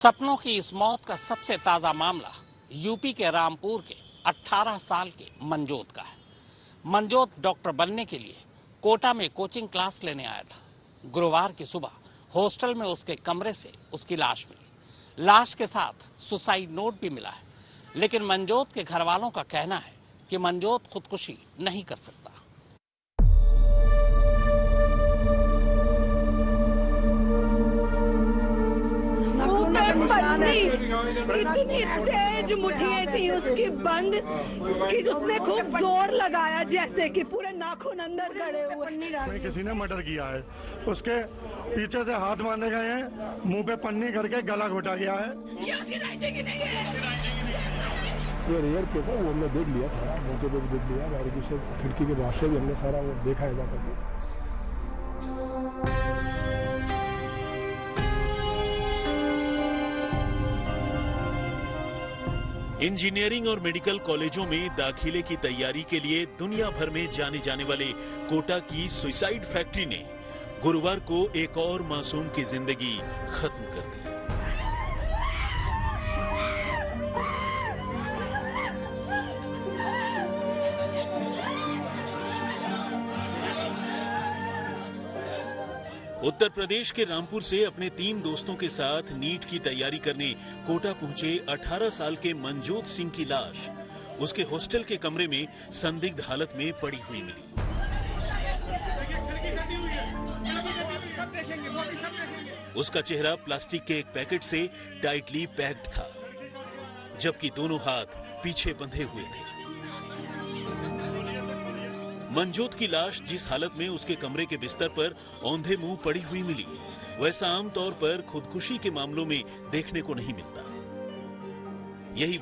सपनों की इस मौत का सबसे ताजा मामला यूपी के रामपुर के 18 साल के मनजोत का है। मनजोत डॉक्टर बनने के लिए कोटा में कोचिंग क्लास लेने आया था। गुरुवार की सुबह हॉस्टल में उसके कमरे से उसकी लाश मिली। लाश के साथ सुसाइड नोट भी मिला है, लेकिन मनजोत के घर वालों का कहना है कि मनजोत खुदकुशी नहीं कर सकता। इतनी तेज मुठियां थी उसकी बंद कि उसने खूब जोर लगाया, जैसे कि पूरे नाखून अंदर गड़े हुए। किसी ने मर्डर किया है, उसके पीछे से हाथ बांधे गए हैं, मुंह पे पन्नी करके गला घोटा गया है। ये उसकी राइटिंग ही नहीं है। ये रेयर केस है, वो हमने देख लिया, सारा मौके पे भी देख लिया, बारीकी से खिड़की के बाहर से भी हमने सारा वो देखा है जाकर। इंजीनियरिंग और मेडिकल कॉलेजों में दाखिले की तैयारी के लिए दुनिया भर में जाने जाने वाले कोटा की सुसाइड फैक्ट्री ने गुरुवार को एक और मासूम की जिंदगी खत्म कर दी। उत्तर प्रदेश के रामपुर से अपने 3 दोस्तों के साथ नीट की तैयारी करने कोटा पहुंचे 18 साल के मनजोत सिंह की लाश उसके हॉस्टल के कमरे में संदिग्ध हालत में पड़ी हुई मिली। उसका चेहरा प्लास्टिक के एक पैकेट से टाइटली पैक्ड था, जबकि दोनों हाथ पीछे बंधे हुए थे। मनजोत की लाश जिस हालत में उसके कमरे के बिस्तर पर औंधे मुंह पड़ी हुई मिली, वैसा आमतौर पर खुदकुशी के मामलों में देखने को नहीं मिलता। यही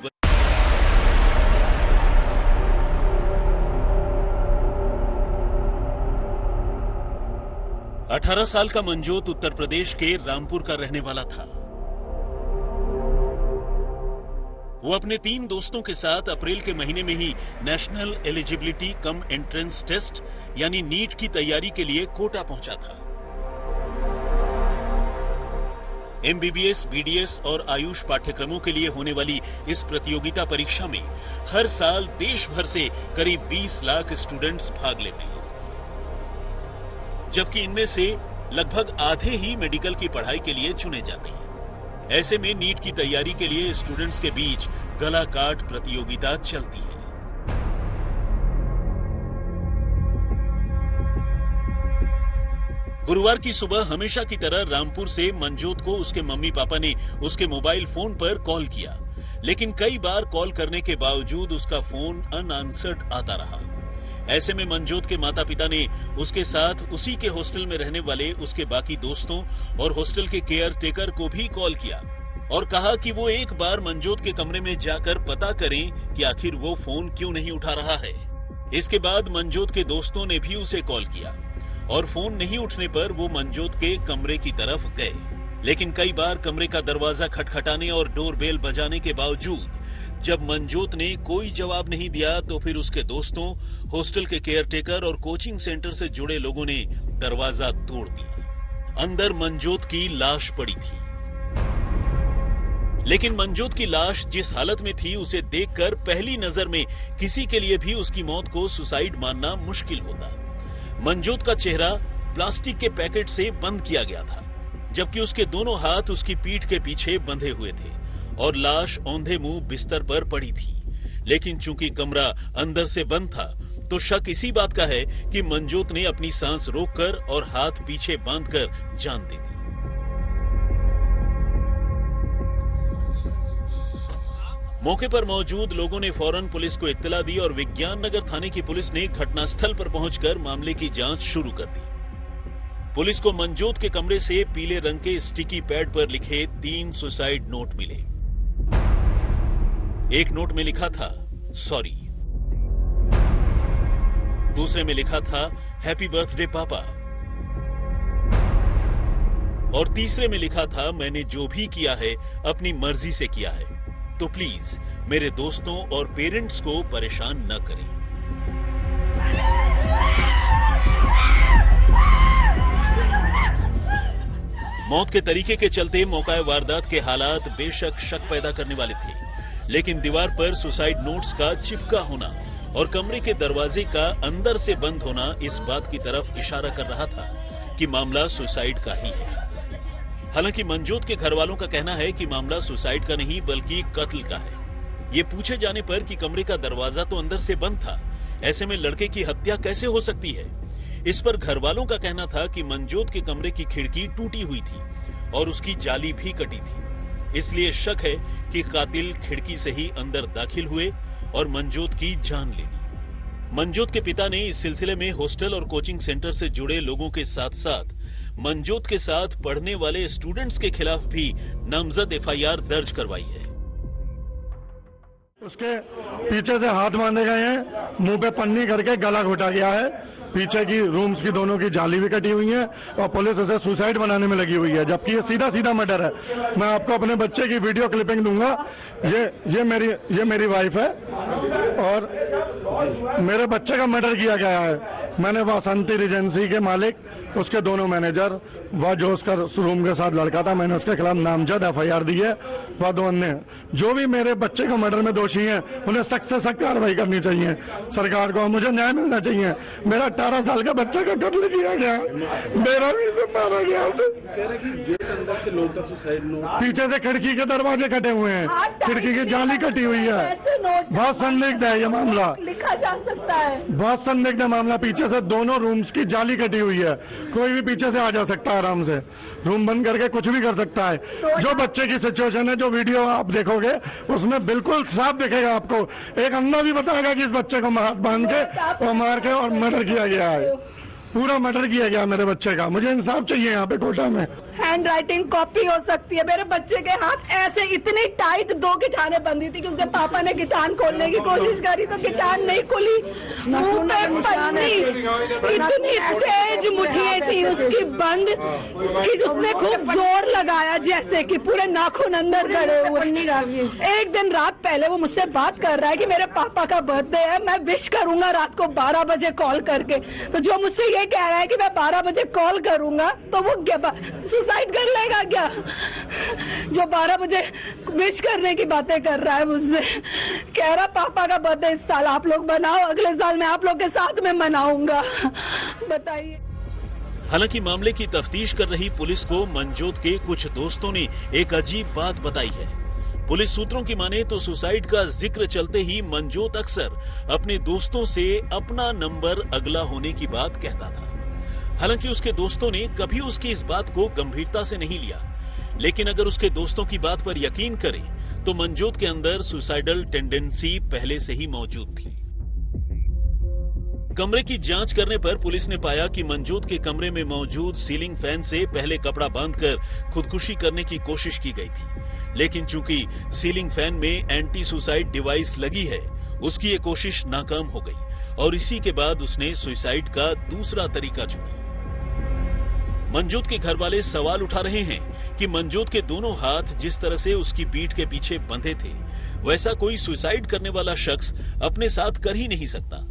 18 साल का मनजोत उत्तर प्रदेश के रामपुर का रहने वाला था। वो अपने 3 दोस्तों के साथ अप्रैल के महीने में ही national eligibility cum entrance test यानी नीट की तैयारी के लिए कोटा पहुंचा था। एमबीबीएस, बीडीएस और आयुष पाठ्यक्रमों के लिए होने वाली इस प्रतियोगिता परीक्षा में हर साल देश भर से करीब 20 लाख स्टूडेंट्स भाग लेते हैं, जबकि इनमें से लगभग आधे ही मेडिकल की पढ़ाई के लिए चुने जाते हैं। ऐसे में नीट की तैयारी के लिए स्टूडेंट्स के बीच गला काट प्रतियोगिता चलती है। गुरुवार की सुबह हमेशा की तरह रामपुर से मनजोत को उसके मम्मी पापा ने उसके मोबाइल फोन पर कॉल किया, लेकिन कई बार कॉल करने के बावजूद उसका फोन अनआंसर्ड आता रहा। ऐसे में मनजोत के माता पिता ने उसके साथ उसी के हॉस्टल में रहने वाले उसके बाकी दोस्तों और हॉस्टल के केयर टेकर को भी कॉल किया और कहा कि वो एक बार मनजोत के कमरे में जाकर पता करें कि आखिर वो फोन क्यों नहीं उठा रहा है। इसके बाद मनजोत के दोस्तों ने भी उसे कॉल किया और फोन नहीं उठने पर वो मनजोत के कमरे की तरफ गए, लेकिन कई बार कमरे का दरवाजा खटखटाने और डोरबेल बजाने के बावजूद जब मनजोत ने कोई जवाब नहीं दिया तो फिर उसके दोस्तों, हॉस्टल के केयरटेकर और कोचिंग सेंटर से जुड़े लोगों ने दरवाजा तोड़ दिया। अंदर मनजोत की लाश पड़ी थी, लेकिन मनजोत की लाश जिस हालत में थी उसे देखकर पहली नजर में किसी के लिए भी उसकी मौत को सुसाइड मानना मुश्किल होता। मनजोत का चेहरा प्लास्टिक के पैकेट से बंद किया गया था, जबकि उसके दोनों हाथ उसकी पीठ के पीछे बंधे हुए थे और लाश औंधे मुंह बिस्तर पर पड़ी थी। लेकिन चूंकि कमरा अंदर से बंद था तो शक इसी बात का है कि मनजोत ने अपनी सांस रोककर और हाथ पीछे बांधकर जान दे दी। मौके पर मौजूद लोगों ने फौरन पुलिस को इत्तला दी और विज्ञान नगर थाने की पुलिस ने घटनास्थल पर पहुंचकर मामले की जांच शुरू कर दी। पुलिस को मनजोत के कमरे से पीले रंग के स्टिकी पैड पर लिखे 3 सुसाइड नोट मिले। एक नोट में लिखा था सॉरी, दूसरे में लिखा था हैप्पी बर्थडे पापा और तीसरे में लिखा था मैंने जो भी किया है अपनी मर्जी से किया है, तो प्लीज मेरे दोस्तों और पेरेंट्स को परेशान न करें। मौत के तरीके के चलते मौका वारदात के हालात बेशक शक पैदा करने वाले थे, लेकिन दीवार पर सुसाइड नोट्स का चिपका होना और कमरे के दरवाजे का अंदर से बंद होना इस बात की तरफ इशारा कर रहा था कि मामला सुसाइड का ही है। हालांकि मनजोत के घर वालों का कहना है कि मामला सुसाइड का नहीं बल्कि कत्ल का है। ये पूछे जाने पर कि कमरे का दरवाजा तो अंदर से बंद था, ऐसे में लड़के की हत्या कैसे हो सकती है? इस पर घर वालों का कहना था कि मनजोत के कमरे की खिड़की टूटी हुई थी और उसकी जाली भी कटी थी, इसलिए शक है कि कातिल खिड़की से ही अंदर दाखिल हुए और मनजोत की जान ले ली। मनजोत के पिता ने इस सिलसिले में हॉस्टल और कोचिंग सेंटर से जुड़े लोगों के साथ साथ मनजोत के साथ पढ़ने वाले स्टूडेंट्स के खिलाफ भी नामजद एफआईआर दर्ज करवाई है। उसके पीछे से हाथ बांधे गए हैं, मुंह पे पन्नी करके गला घोटा गया है, पीछे की रूम्स की दोनों की जाली भी कटी हुई है और पुलिस इसे सुसाइड बनाने में लगी हुई है, जबकि ये सीधा सीधा मर्डर है। मैं आपको अपने बच्चे की वीडियो क्लिपिंग दूंगा। ये मेरी वाइफ है और मेरे बच्चे का मर्डर किया गया है। मैंने वासंती रिजेंसी के मालिक, उसके दोनों मैनेजर व जो उसका रूम के साथ लड़का था, मैंने उसके खिलाफ नामजद एफआईआर दी है। वह दो अन्य जो भी मेरे बच्चे के मर्डर में दोषी हैं उन्हें सख्त से सख्त कार्रवाई करनी चाहिए। सरकार को मुझे न्याय मिलना चाहिए। मेरा 18 साल का बच्चा का कत्ल किया गया, मेरा भी इसे मारा गया। पीछे से खिड़की के दरवाजे कटे हुए हैं, खिड़की की जाली कटी हुई है। बहुत संदिग्ध है ये मामला, लिखा जा सकता है। बहुत संदिग्ध है मामला। पीछे से दोनों रूम्स की जाली कटी हुई है, कोई भी पीछे से आ जा सकता है, आराम से रूम बंद करके कुछ भी कर सकता है। जो बच्चे की सिचुएशन है, जो वीडियो आप देखोगे उसमें बिल्कुल साफ दिखेगा आपको। एक अंधा भी बताएगा कि इस बच्चे को हाथ बांध के और मार के और मर्डर किया गया है, पूरा मर्डर किया गया मेरे बच्चे का। मुझे इंसाफ चाहिए यहाँ पे कोटा में। हैंड राइटिंग कॉपी हो सकती है। मेरे बच्चे के हाथ ऐसे इतनी टाइट 2 गिटारें बंधी थी कि उसके पापा ने गिटार खोलने की कोशिश करी तो गिटार नहीं खुली। मुंह पे पन्नी, इतनी तेज मुठियां थी उसकी बंद कि उसने खूब जोर लगाया, जैसे कि पूरे नाखून अंदर गड़े हुए। एक दिन रात पहले वो मुझसे बात कर रहा है कि मेरे पापा का बर्थडे है, मैं विश करूंगा रात को 12 बजे कॉल करके। तो जो मुझसे ये कह रहा है कि मैं 12 बजे कॉल करूंगा तो वो सुसाइड कर लेगा क्या? जो 12 बजे विश करने की बातें कर रहा है मुझसे, कह रहा पापा का बर्थडे इस साल आप लोग मनाओ, अगले साल मैं आप लोग के साथ में मनाऊंगा। बताइए। हालांकि मामले की तफ्तीश कर रही पुलिस को मनजोत के कुछ दोस्तों ने एक अजीब बात बताई है। पुलिस सूत्रों की माने तो सुसाइड का जिक्र चलते ही मनजोत अक्सर अपने दोस्तों से अपना नंबर अगला होने की बात कहता था। हालांकि उसके दोस्तों ने कभी उसकी इस बात को गंभीरता से नहीं लिया, लेकिन अगर उसके दोस्तों की बात पर यकीन करें तो मनजोत के अंदर सुसाइडल टेंडेंसी पहले से ही मौजूद थी। कमरे की जांच करने पर पुलिस ने पाया कि मनजोत के कमरे में मौजूद सीलिंग फैन से पहले कपड़ा बांधकर खुदकुशी करने की कोशिश की गई थी, लेकिन चूंकि सीलिंग फैन में एंटी सुसाइड डिवाइस लगी है, उसकी ये कोशिश नाकाम हो गई और इसी के बाद उसने सुसाइड का दूसरा तरीका चुना। मनजोत के घर वाले सवाल उठा रहे हैं कि मनजोत के दोनों हाथ जिस तरह से उसकी पीठ के पीछे बंधे थे, वैसा कोई सुसाइड करने वाला शख्स अपने साथ कर ही नहीं सकता।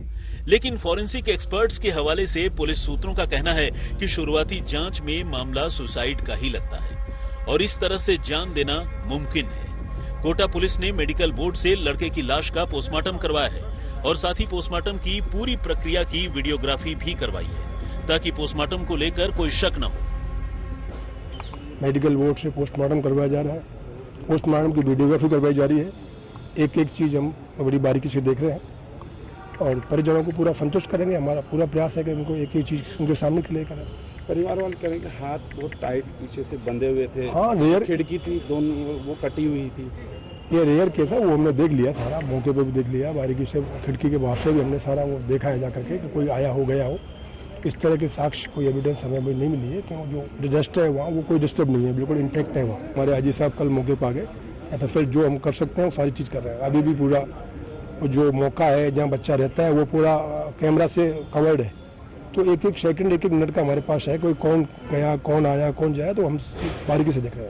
लेकिन फॉरेंसिक एक्सपर्ट्स के हवाले से पुलिस सूत्रों का कहना है कि शुरुआती जांच में मामला सुसाइड का ही लगता है और इस तरह से जान देना मुमकिन है। कोटा पुलिस ने मेडिकल बोर्ड से लड़के की लाश का पोस्टमार्टम करवाया है और साथ ही पोस्टमार्टम की पूरी प्रक्रिया की वीडियोग्राफी भी करवाई है ताकि पोस्टमार्टम को लेकर कोई शक न हो। मेडिकल बोर्ड से पोस्टमार्टम करवाया जा रहा है, पोस्टमार्टम की वीडियोग्राफी करवाई जा रही है। एक एक चीज़ हम बड़ी बारीकी से देख रहे हैं और परिजनों को पूरा संतुष्ट करेंगे। हमारा पूरा प्रयास है कि उनको एक एक चीज़ उनके सामने क्लियर करें। परिवार वाले कह रहे हैं कि हाथ बहुत टाइट पीछे से बंधे हुए थे। हाँ, रेयर खिड़की थी दोनों, वो कटी हुई थी। ये रेयर केस है, वो हमने देख लिया सारा, मौके पे भी देख लिया, बारीकी से खिड़की के बाहर से भी हमने सारा वो देखा है जा करके कि कोई आया हो गया हो। इस तरह के साक्ष्य कोई एविडेंस हमें अभी नहीं मिली है कि जो रजिस्टर है वहाँ वो कोई डिस्टर्ब नहीं है, बिल्कुल इंटैक्ट है वहाँ। हमारे आजी साहब कल मौके पर आ गए, FSL जो हम कर सकते हैं वो सारी चीज़ कर रहे हैं। अभी भी पूरा जो मौका है जहाँ बच्चा रहता है वो पूरा कैमरा से कवर्ड है, तो एक एक सेकंड एक एक मिनट का हमारे पास है। कोई कौन गया, कौन आया, कौन जाया, तो हम बारीकी से देख रहे हैं।